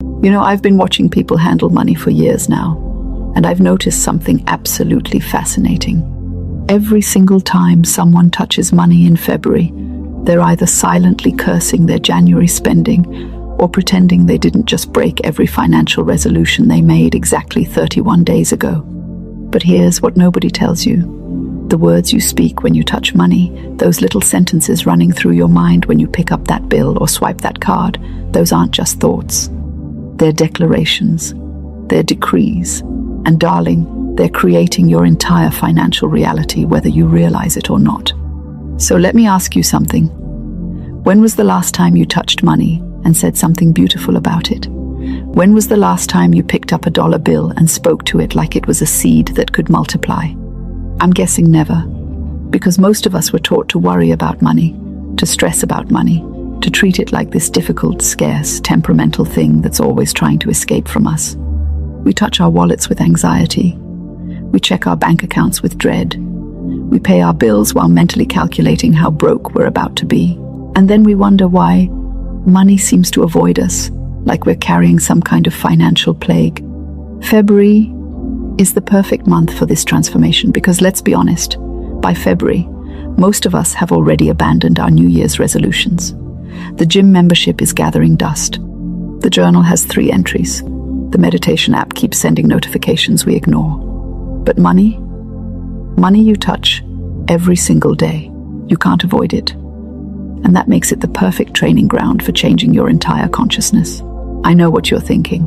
You know, I've been watching people handle money for years now, and I've noticed something absolutely fascinating. Every single time someone touches money in February, they're either silently cursing their January spending or pretending they didn't just break every financial resolution they made exactly 31 days ago. But here's what nobody tells you. The words you speak when you touch money, those little sentences running through your mind when you pick up that bill or swipe that card, those aren't just thoughts. They're declarations, they're decrees, and darling, they're creating your entire financial reality, whether you realize it or not. So let me ask you something. When was the last time you touched money and said something beautiful about it? When was the last time you picked up a dollar bill and spoke to it like it was a seed that could multiply? I'm guessing never, because most of us were taught to worry about money, to stress about money, to treat it like this difficult, scarce, temperamental thing that's always trying to escape from us. We touch our wallets with anxiety. We check our bank accounts with dread. We pay our bills while mentally calculating how broke we're about to be. And then we wonder why money seems to avoid us, like we're carrying some kind of financial plague. February is the perfect month for this transformation because, let's be honest, by February, most of us have already abandoned our New Year's resolutions. The gym membership is gathering dust. The journal has 3 entries. The meditation app keeps sending notifications we ignore. But money you touch every single day. You can't avoid it. And that makes it the perfect training ground for changing your entire consciousness. I know what you're thinking.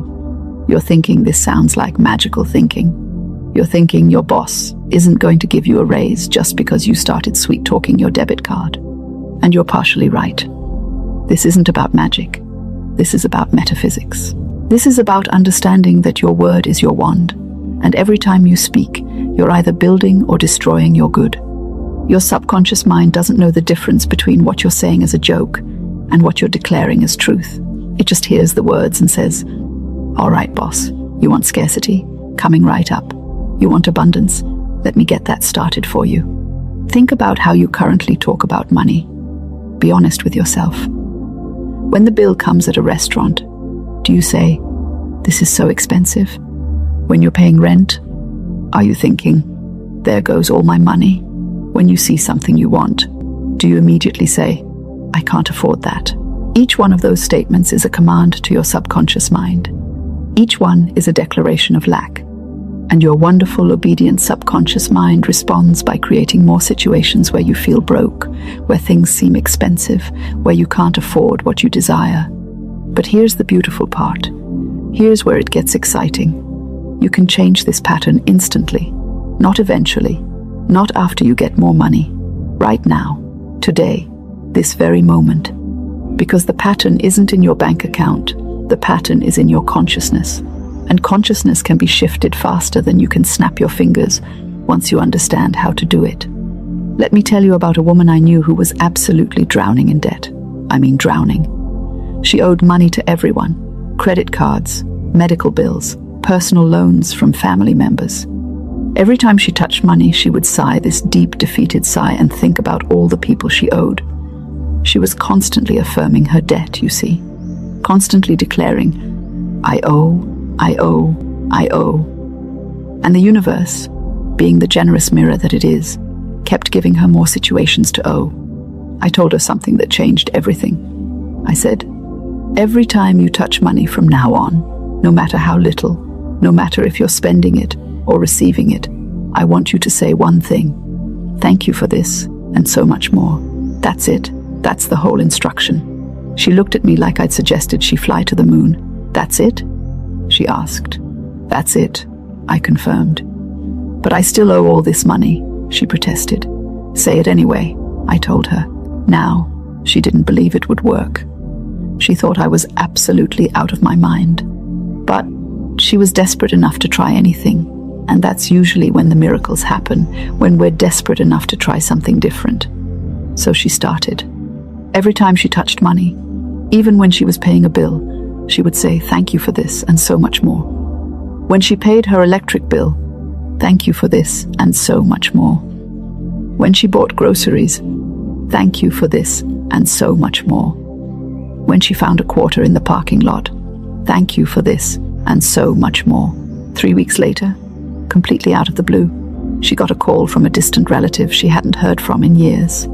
You're thinking this sounds like magical thinking. You're thinking your boss isn't going to give you a raise just because you started sweet-talking your debit card. And you're partially right. This isn't about magic. This is about metaphysics. This is about understanding that your word is your wand, and every time you speak, you're either building or destroying your good. Your subconscious mind doesn't know the difference between what you're saying as a joke and what you're declaring as truth. It just hears the words and says, "All right, boss, you want scarcity? Coming right up. You want abundance? Let me get that started for you." Think about how you currently talk about money. Be honest with yourself. When the bill comes at a restaurant, do you say, "This is so expensive"? When you're paying rent, are you thinking, "There goes all my money"? When you see something you want, do you immediately say, "I can't afford that"? Each one of those statements is a command to your subconscious mind. Each one is a declaration of lack. And your wonderful, obedient subconscious mind responds by creating more situations where you feel broke, where things seem expensive, where you can't afford what you desire. But here's the beautiful part. Here's where it gets exciting. You can change this pattern instantly, not eventually, not after you get more money. Right now, today, this very moment. Because the pattern isn't in your bank account, the pattern is in your consciousness. And consciousness can be shifted faster than you can snap your fingers once you understand how to do it. Let me tell you about a woman I knew who was absolutely drowning in debt. I mean drowning. She owed money to everyone. Credit cards, medical bills, personal loans from family members. Every time she touched money, she would sigh this deep, defeated sigh and think about all the people she owed. She was constantly affirming her debt, you see. Constantly declaring, "I owe, I owe, I owe." And the universe, being the generous mirror that it is, kept giving her more situations to owe. I told her something that changed everything. I said, "Every time you touch money from now on, no matter how little, no matter if you're spending it or receiving it, I want you to say one thing. Thank you for this, and so much more. That's it. That's the whole instruction." She looked at me like I'd suggested she fly to the moon. "That's it?" she asked. "That's it," I confirmed. "But I still owe all this money," she protested. "Say it anyway," I told her. Now, she didn't believe it would work. She thought I was absolutely out of my mind. But she was desperate enough to try anything, and that's usually when the miracles happen, when we're desperate enough to try something different. So she started. Every time she touched money, even when she was paying a bill, she would say, "Thank you for this, and so much more." When she paid her electric bill, "Thank you for this, and so much more." When she bought groceries, "Thank you for this, and so much more." When she found a quarter in the parking lot, Thank you for this, and so much more. 3 weeks later, completely out of the blue, she got a call from a distant relative she hadn't heard from in years.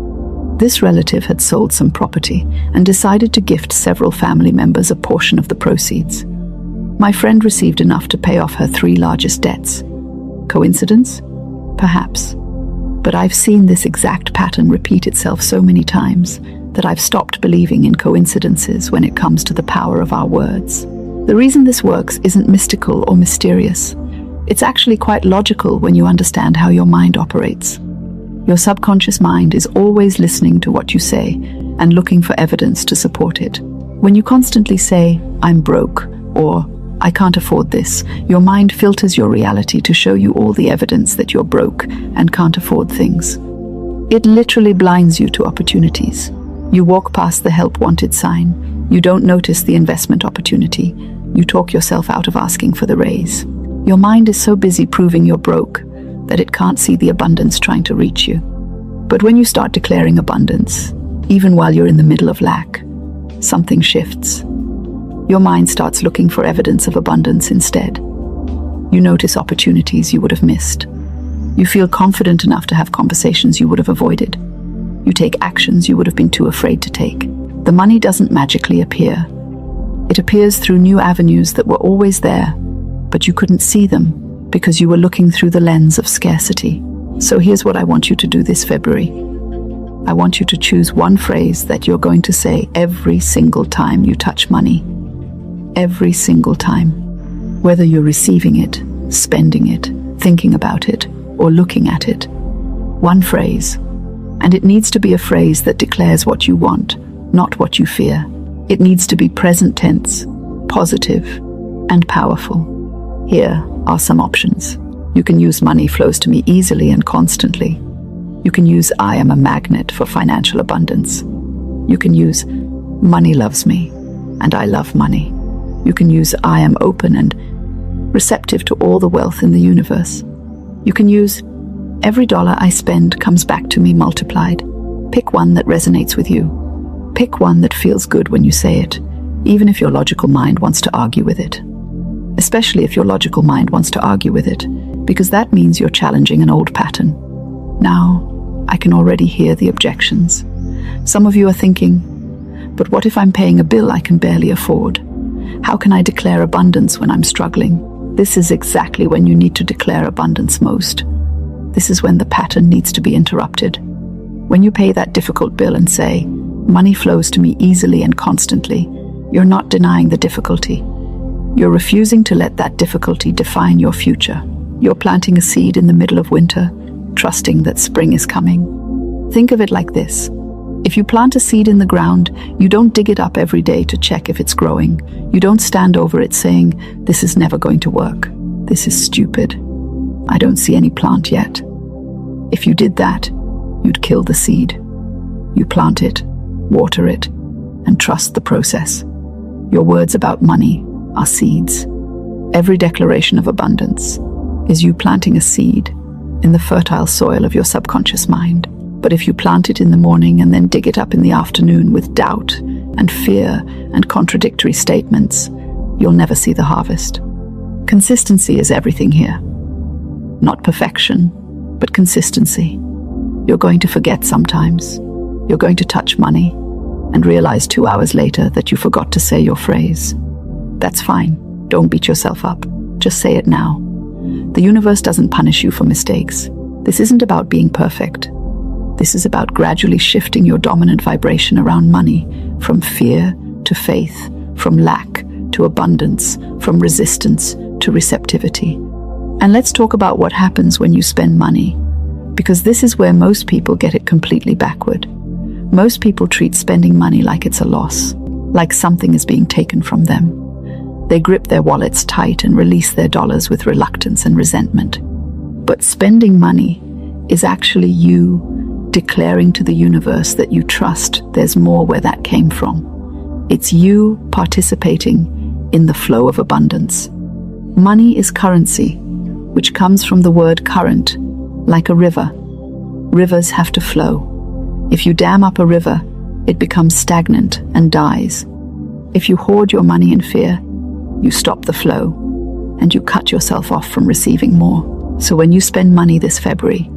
This relative had sold some property and decided to gift several family members a portion of the proceeds. My friend received enough to pay off her 3 largest debts. Coincidence? Perhaps. But I've seen this exact pattern repeat itself so many times that I've stopped believing in coincidences when it comes to the power of our words. The reason this works isn't mystical or mysterious. It's actually quite logical when you understand how your mind operates. Your subconscious mind is always listening to what you say and looking for evidence to support it. When you constantly say, "I'm broke," or "I can't afford this," your mind filters your reality to show you all the evidence that you're broke and can't afford things. It literally blinds you to opportunities. You walk past the help wanted sign. You don't notice the investment opportunity. You talk yourself out of asking for the raise. Your mind is so busy proving you're broke that it can't see the abundance trying to reach you. But when you start declaring abundance, even while you're in the middle of lack, something shifts. Your mind starts looking for evidence of abundance instead. You notice opportunities you would have missed. You feel confident enough to have conversations you would have avoided. You take actions you would have been too afraid to take. The money doesn't magically appear. It appears through new avenues that were always there, but you couldn't see them because you were looking through the lens of scarcity. So here's what I want you to do this February. I want you to choose one phrase that you're going to say every single time you touch money. Every single time. Whether you're receiving it, spending it, thinking about it, or looking at it. One phrase. And it needs to be a phrase that declares what you want, not what you fear. It needs to be present tense, positive, and powerful. Here are some options. You can use "money flows to me easily and constantly." You can use "I am a magnet for financial abundance." You can use "money loves me and I love money." You can use "I am open and receptive to all the wealth in the universe." You can use "every dollar I spend comes back to me multiplied." Pick one that resonates with you. Pick one that feels good when you say it, even if your logical mind wants to argue with it. Especially if your logical mind wants to argue with it, because that means you're challenging an old pattern. Now, I can already hear the objections. Some of you are thinking, but what if I'm paying a bill I can barely afford? How can I declare abundance when I'm struggling? This is exactly when you need to declare abundance most. This is when the pattern needs to be interrupted. When you pay that difficult bill and say, "Money flows to me easily and constantly," you're not denying the difficulty. You're refusing to let that difficulty define your future. You're planting a seed in the middle of winter, trusting that spring is coming. Think of it like this. If you plant a seed in the ground, you don't dig it up every day to check if it's growing. You don't stand over it saying, "This is never going to work. This is stupid. I don't see any plant yet." If you did that, you'd kill the seed. You plant it, water it, and trust the process. Your words about money are seeds. Every declaration of abundance is you planting a seed in the fertile soil of your subconscious mind. But if you plant it in the morning and then dig it up in the afternoon with doubt and fear and contradictory statements, you'll never see the harvest. Consistency is everything here. Not perfection, but consistency. You're going to forget sometimes. You're going to touch money and realize 2 hours later that you forgot to say your phrase. That's fine. Don't beat yourself up. Just say it now. The universe doesn't punish you for mistakes. This isn't about being perfect. This is about gradually shifting your dominant vibration around money, from fear to faith, from lack to abundance, from resistance to receptivity. And let's talk about what happens when you spend money, because this is where most people get it completely backward. Most people treat spending money like it's a loss, like something is being taken from them. They grip their wallets tight and release their dollars with reluctance and resentment. But spending money is actually you declaring to the universe that you trust there's more where that came from. It's you participating in the flow of abundance. Money is currency, which comes from the word current, like a river. Rivers have to flow. If you dam up a river, it becomes stagnant and dies. If you hoard your money in fear, you stop the flow, and you cut yourself off from receiving more. So when you spend money this February,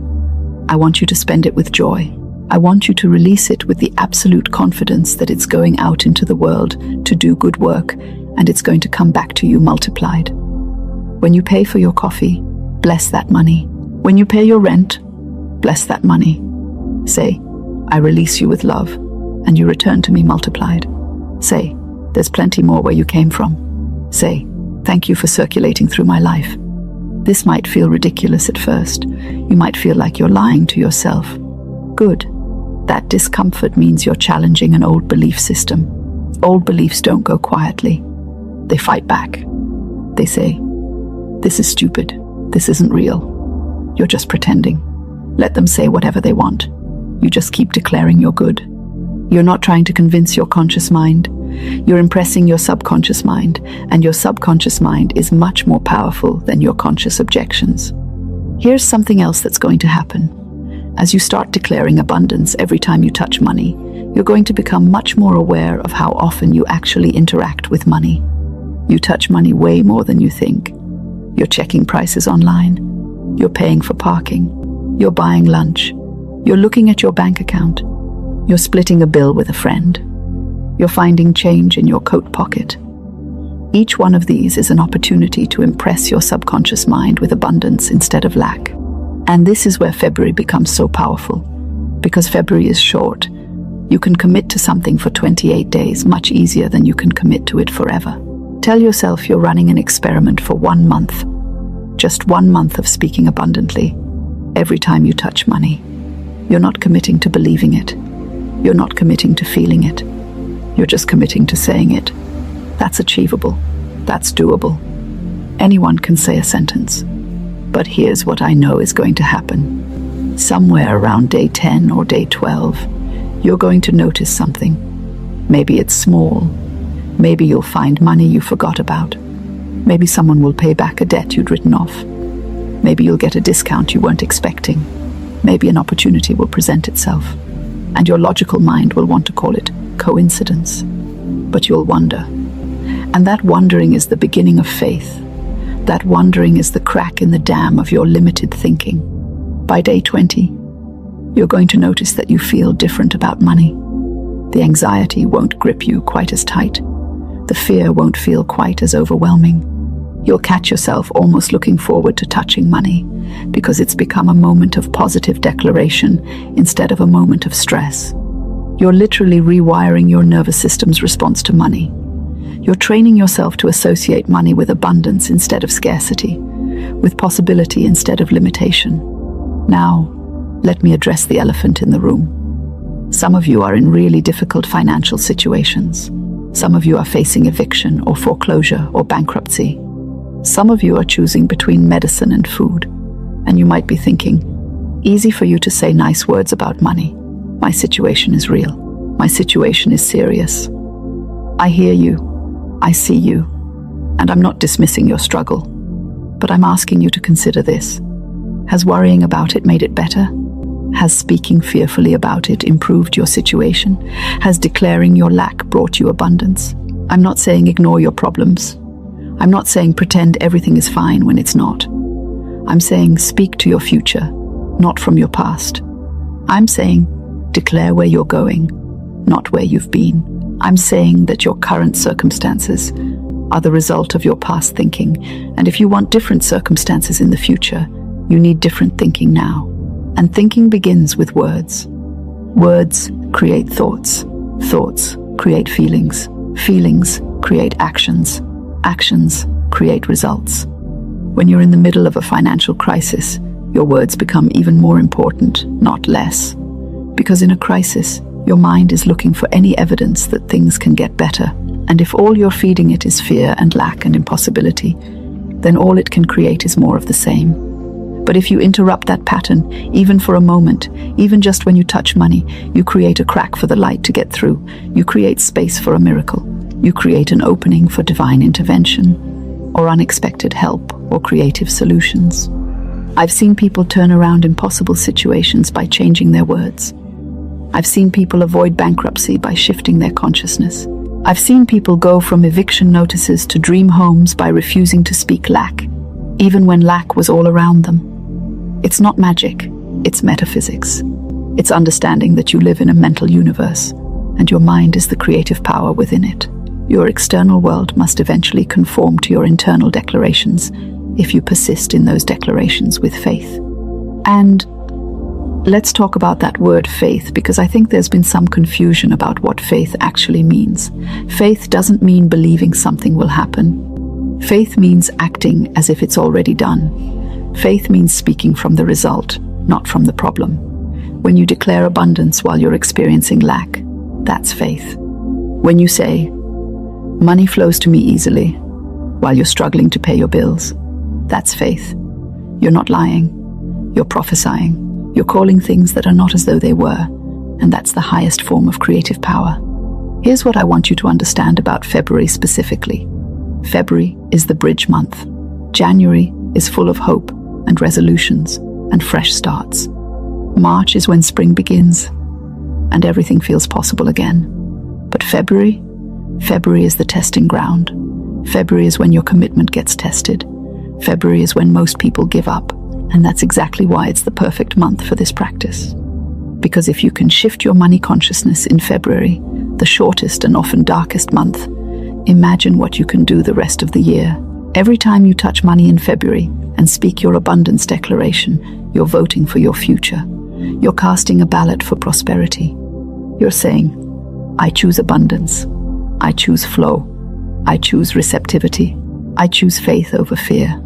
I want you to spend it with joy. I want you to release it with the absolute confidence that it's going out into the world to do good work, and it's going to come back to you multiplied. When you pay for your coffee, bless that money. When you pay your rent, bless that money. Say, I release you with love, and you return to me multiplied. Say, there's plenty more where you came from. Say, thank you for circulating through my life. This might feel ridiculous at first. You might feel like you're lying to yourself. Good. That discomfort means you're challenging an old belief system. Old beliefs don't go quietly. They fight back. They say, this is stupid. This isn't real. You're just pretending. Let them say whatever they want. You just keep declaring you're good. You're not trying to convince your conscious mind. You're impressing your subconscious mind, and your subconscious mind is much more powerful than your conscious objections. Here's something else that's going to happen. As you start declaring abundance every time you touch money, you're going to become much more aware of how often you actually interact with money. You touch money way more than you think. You're checking prices online. You're paying for parking. You're buying lunch. You're looking at your bank account. You're splitting a bill with a friend. You're finding change in your coat pocket. Each one of these is an opportunity to impress your subconscious mind with abundance instead of lack. And this is where February becomes so powerful. Because February is short, you can commit to something for 28 days much easier than you can commit to it forever. Tell yourself you're running an experiment for 1 month. Just 1 month of speaking abundantly every time you touch money. You're not committing to believing it. You're not committing to feeling it. You're just committing to saying it. That's achievable. That's doable. Anyone can say a sentence. But here's what I know is going to happen. Somewhere around day 10 or day 12, you're going to notice something. Maybe it's small. Maybe you'll find money you forgot about. Maybe someone will pay back a debt you'd written off. Maybe you'll get a discount you weren't expecting. Maybe an opportunity will present itself. And your logical mind will want to call it coincidence. But you'll wonder. And that wondering is the beginning of faith. That wondering is the crack in the dam of your limited thinking. By day 20, you're going to notice that you feel different about money. The anxiety won't grip you quite as tight. The fear won't feel quite as overwhelming. You'll catch yourself almost looking forward to touching money because it's become a moment of positive declaration instead of a moment of stress. You're literally rewiring your nervous system's response to money. You're training yourself to associate money with abundance instead of scarcity, with possibility instead of limitation. Now, let me address the elephant in the room. Some of you are in really difficult financial situations. Some of you are facing eviction or foreclosure or bankruptcy. Some of you are choosing between medicine and food, and you might be thinking, easy for you to say nice words about money. My situation is real. My situation is serious. I hear you. I see you, and I'm not dismissing your struggle, but I'm asking you to consider this. Has worrying about it made it better? Has speaking fearfully about it improved your situation? Has declaring your lack brought you abundance? I'm not saying ignore your problems. I'm not saying pretend everything is fine when it's not. I'm saying speak to your future, not from your past. I'm saying declare where you're going, not where you've been. I'm saying that your current circumstances are the result of your past thinking, and if you want different circumstances in the future, you need different thinking now. And thinking begins with words. Words create thoughts. Thoughts create feelings. Feelings create actions. Actions create results. When you're in the middle of a financial crisis, your words become even more important, not less. Because in a crisis, your mind is looking for any evidence that things can get better. And if all you're feeding it is fear and lack and impossibility, then all it can create is more of the same. But if you interrupt that pattern, even for a moment, even just when you touch money, you create a crack for the light to get through. You create space for a miracle. You create an opening for divine intervention, or unexpected help, or creative solutions. I've seen people turn around impossible situations by changing their words. I've seen people avoid bankruptcy by shifting their consciousness. I've seen people go from eviction notices to dream homes by refusing to speak lack, even when lack was all around them. It's not magic, it's metaphysics. It's understanding that you live in a mental universe, and your mind is the creative power within it. Your external world must eventually conform to your internal declarations if you persist in those declarations with faith. And let's talk about that word faith, because I think there's been some confusion about what faith actually means. Faith doesn't mean believing something will happen. Faith means acting as if it's already done. Faith means speaking from the result, not from the problem. When you declare abundance while you're experiencing lack, that's faith. When you say, money flows to me easily, while you're struggling to pay your bills, that's faith. You're not lying, you're prophesying. You're calling things that are not as though they were, and that's the highest form of creative power. Here's what I want you to understand about February specifically. February is the bridge month. January is full of hope and resolutions and fresh starts. March is when spring begins, and everything feels possible again. But February is the testing ground. February is when your commitment gets tested. February is when most people give up. And that's exactly why it's the perfect month for this practice. Because if you can shift your money consciousness in February, the shortest and often darkest month, imagine what you can do the rest of the year. Every time you touch money in February and speak your abundance declaration, you're voting for your future. You're casting a ballot for prosperity. You're saying, I choose abundance. I choose flow. I choose receptivity. I choose faith over fear.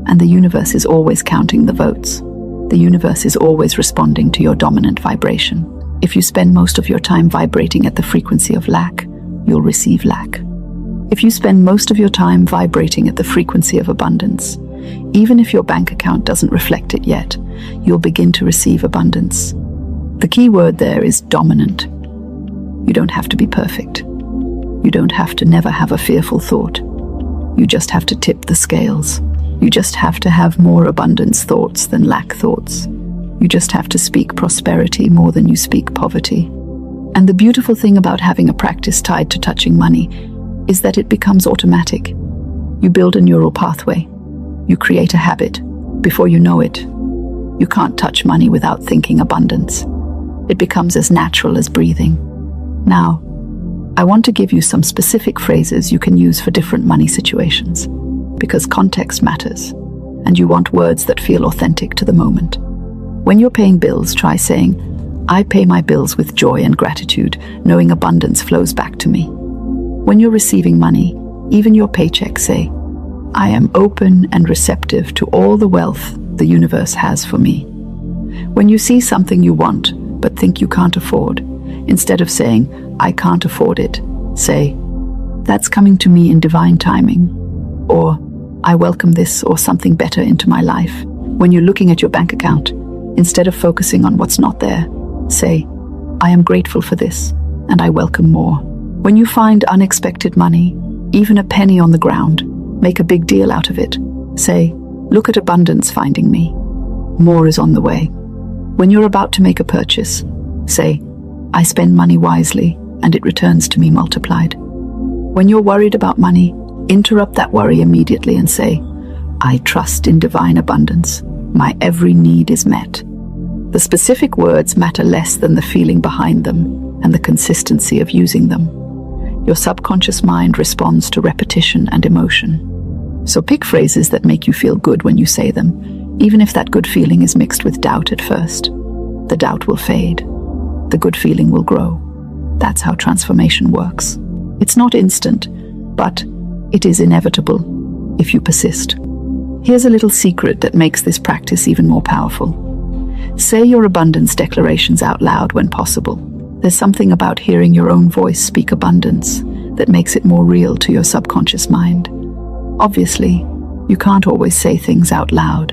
And the universe is always counting the votes. The universe is always responding to your dominant vibration. If you spend most of your time vibrating at the frequency of lack, you'll receive lack. If you spend most of your time vibrating at the frequency of abundance, even if your bank account doesn't reflect it yet, you'll begin to receive abundance. The key word there is dominant. You don't have to be perfect. You don't have to never have a fearful thought. You just have to tip the scales. You just have to have more abundance thoughts than lack thoughts. You just have to speak prosperity more than you speak poverty. And the beautiful thing about having a practice tied to touching money is that it becomes automatic. You build a neural pathway. You create a habit. Before you know it, you can't touch money without thinking abundance. It becomes as natural as breathing. Now, I want to give you some specific phrases you can use for different money situations, because context matters, and you want words that feel authentic to the moment. When you're paying bills, try saying, I pay my bills with joy and gratitude, knowing abundance flows back to me. When you're receiving money, even your paycheck, say, I am open and receptive to all the wealth the universe has for me. When you see something you want but think you can't afford, instead of saying, I can't afford it, say, that's coming to me in divine timing, or I welcome this or something better into my life. When you're looking at your bank account, instead of focusing on what's not there, say, I am grateful for this, and I welcome more. When you find unexpected money, even a penny on the ground, make a big deal out of it. Say, look at abundance finding me. More is on the way. When you're about to make a purchase, say, I spend money wisely, and it returns to me multiplied. When you're worried about money, interrupt that worry immediately and say, I trust in divine abundance. My every need is met. The specific words matter less than the feeling behind them and the consistency of using them. Your subconscious mind responds to repetition and emotion. So pick phrases that make you feel good when you say them, even if that good feeling is mixed with doubt at first. The doubt will fade. The good feeling will grow. That's how transformation works. It's not instant, but it is inevitable if you persist. Here's a little secret that makes this practice even more powerful. Say your abundance declarations out loud when possible. There's something about hearing your own voice speak abundance that makes it more real to your subconscious mind. Obviously, you can't always say things out loud.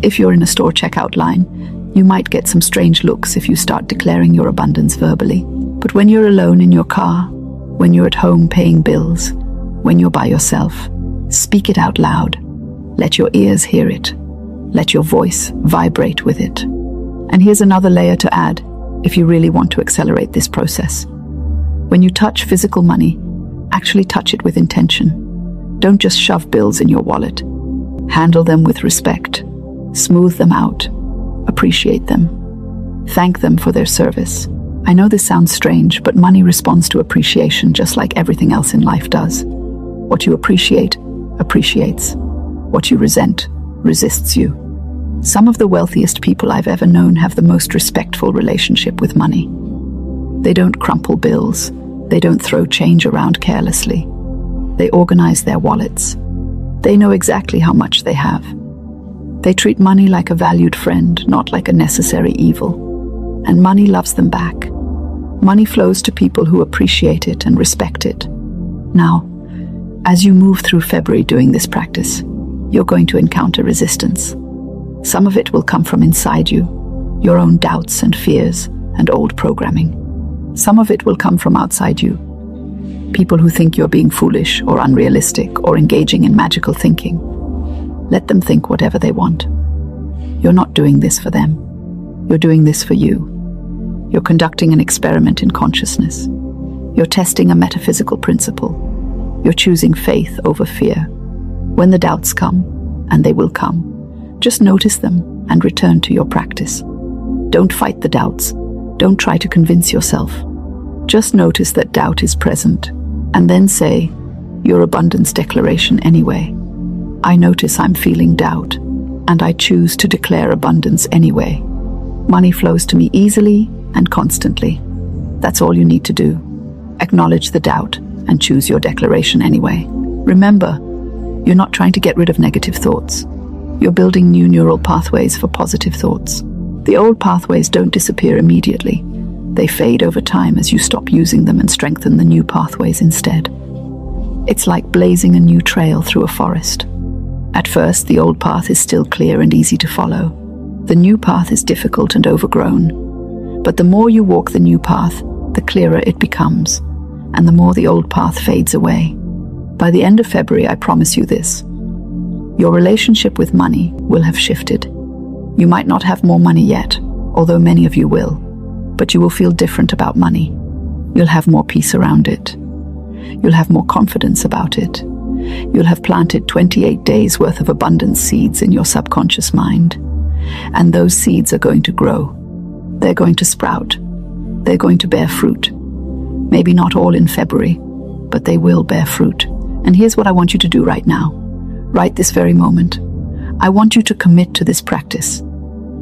If you're in a store checkout line, you might get some strange looks if you start declaring your abundance verbally. But when you're alone in your car, when you're at home paying bills, when you're by yourself, speak it out loud. Let your ears hear it. Let your voice vibrate with it. And here's another layer to add if you really want to accelerate this process. When you touch physical money, Actually touch it with intention. Don't just shove bills in your wallet. Handle them with respect. Smooth them out. Appreciate them. Thank them for their service. I know this sounds strange, but money responds to appreciation just like everything else in life does. What you appreciate, appreciates. What you resent, resists you. Some of the wealthiest people I've ever known have the most respectful relationship with money. They don't crumple bills. They don't throw change around carelessly. They organize their wallets. They know exactly how much they have. They treat money like a valued friend, not like a necessary evil. And money loves them back. Money flows to people who appreciate it and respect it. Now, as you move through February doing this practice, you're going to encounter resistance. Some of it will come from inside you, your own doubts and fears and old programming. Some of it will come from outside you, people who think you're being foolish or unrealistic or engaging in magical thinking. Let them think whatever they want. You're not doing this for them. You're doing this for you. You're conducting an experiment in consciousness. You're testing a metaphysical principle. You're choosing faith over fear. When the doubts come, and they will come, just notice them and return to your practice. Don't fight the doubts. Don't try to convince yourself. Just notice that doubt is present, and then say your abundance declaration anyway. I notice I'm feeling doubt, and I choose to declare abundance anyway. Money flows to me easily and constantly. That's all you need to do. Acknowledge the doubt and choose your declaration anyway. Remember, you're not trying to get rid of negative thoughts. You're building new neural pathways for positive thoughts. The old pathways don't disappear immediately. They fade over time as you stop using them and strengthen the new pathways instead. It's like blazing a new trail through a forest. At first, the old path is still clear and easy to follow. The new path is difficult and overgrown. But the more you walk the new path, the clearer it becomes, and the more the old path fades away. By the end of February, I promise you this. Your relationship with money will have shifted. You might not have more money yet, although many of you will, but you will feel different about money. You'll have more peace around it. You'll have more confidence about it. You'll have planted 28 days worth of abundance seeds in your subconscious mind. And those seeds are going to grow. They're going to sprout. They're going to bear fruit. Maybe not all in February, but they will bear fruit. And here's what I want you to do right now. Right this very moment. I want you to commit to this practice.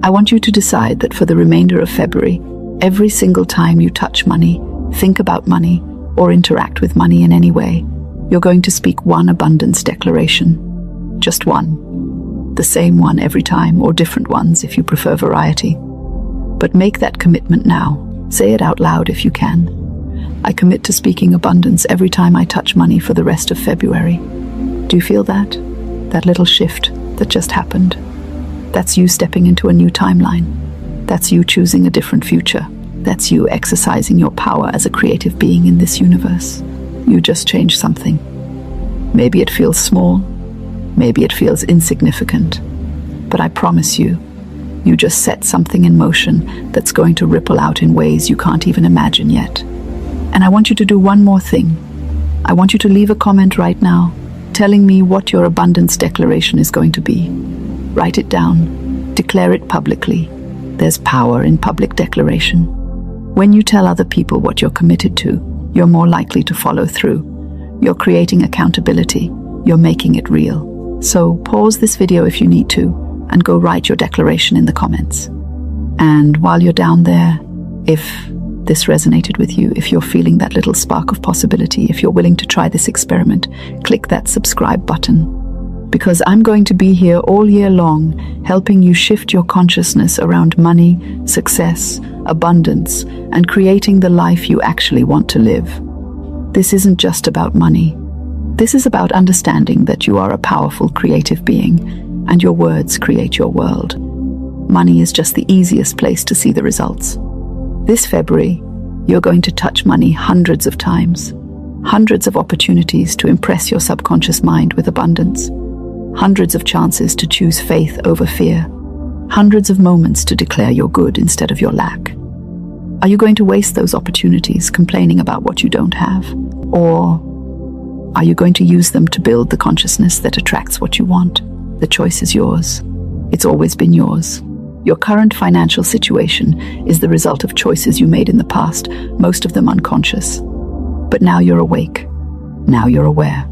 I want you to decide that for the remainder of February, every single time you touch money, think about money, or interact with money in any way, you're going to speak one abundance declaration. Just one. The same one every time, or different ones if you prefer variety. But make that commitment now. Say it out loud if you can. I commit to speaking abundance every time I touch money for the rest of February. Do you feel that? That little shift that just happened? That's you stepping into a new timeline. That's you choosing a different future. That's you exercising your power as a creative being in this universe. You just changed something. Maybe it feels small. Maybe it feels insignificant. But I promise you, you just set something in motion that's going to ripple out in ways you can't even imagine yet. And I want you to do one more thing. I want you to leave a comment right now telling me what your abundance declaration is going to be. Write it down. Declare it publicly. There's power in public declaration. When you tell other people what you're committed to, you're more likely to follow through. You're creating accountability. You're making it real. So pause this video if you need to and go write your declaration in the comments. And while you're down there, if this resonated with you, if you're feeling that little spark of possibility, if you're willing to try this experiment, click that subscribe button. Because I'm going to be here all year long, helping you shift your consciousness around money, success, abundance, and creating the life you actually want to live. This isn't just about money. This is about understanding that you are a powerful creative being, and your words create your world. Money is just the easiest place to see the results. This February, you're going to touch money hundreds of times. Hundreds of opportunities to impress your subconscious mind with abundance. Hundreds of chances to choose faith over fear. Hundreds of moments to declare your good instead of your lack. Are you going to waste those opportunities complaining about what you don't have? Or Are you going to use them to build the consciousness that attracts what you want? The choice is yours. It's always been yours. Your current financial situation is the result of choices you made in the past, most of them unconscious. But now you're awake. Now you're aware.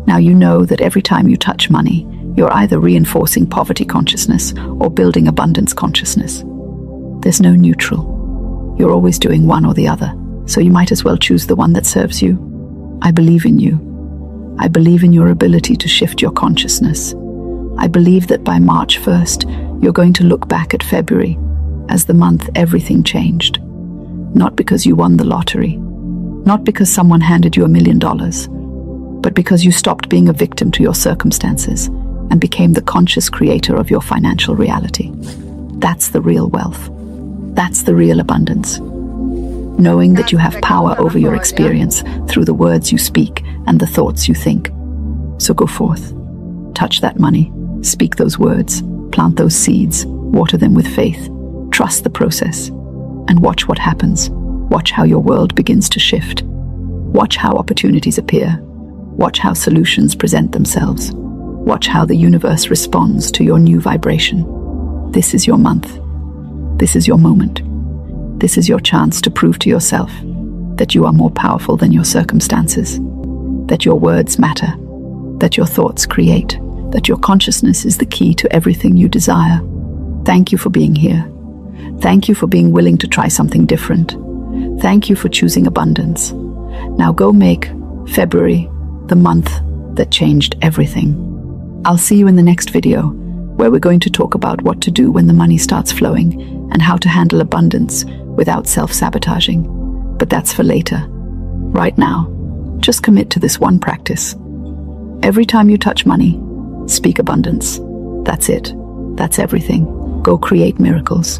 Now you know that every time you touch money, you're either reinforcing poverty consciousness or building abundance consciousness. There's no neutral. You're always doing one or the other, so you might as well choose the one that serves you. I believe in you. I believe in your ability to shift your consciousness. I believe that by March 1st, you're going to look back at February as the month everything changed. Not because you won the lottery, not because someone handed you $1 million, but because you stopped being a victim to your circumstances and became the conscious creator of your financial reality. That's the real wealth. That's the real abundance. Knowing that you have power over your experience through the words you speak and the thoughts you think. So go forth. Touch that money. Speak those words. Plant those seeds. Water them with faith. Trust the process. And watch what happens. Watch how your world begins to shift. Watch how opportunities appear. Watch how solutions present themselves. Watch how the universe responds to your new vibration. This is your month. This is your moment. This is your chance to prove to yourself that you are more powerful than your circumstances, that your words matter, that your thoughts create, that your consciousness is the key to everything you desire. Thank you for being here. Thank you for being willing to try something different. Thank you for choosing abundance. Now go make February the month that changed everything. I'll see you in the next video, where we're going to talk about what to do when the money starts flowing and how to handle abundance without self-sabotaging. But that's for later. Right now, just commit to this one practice. Every time you touch money, speak abundance. That's it. That's everything. Go create miracles.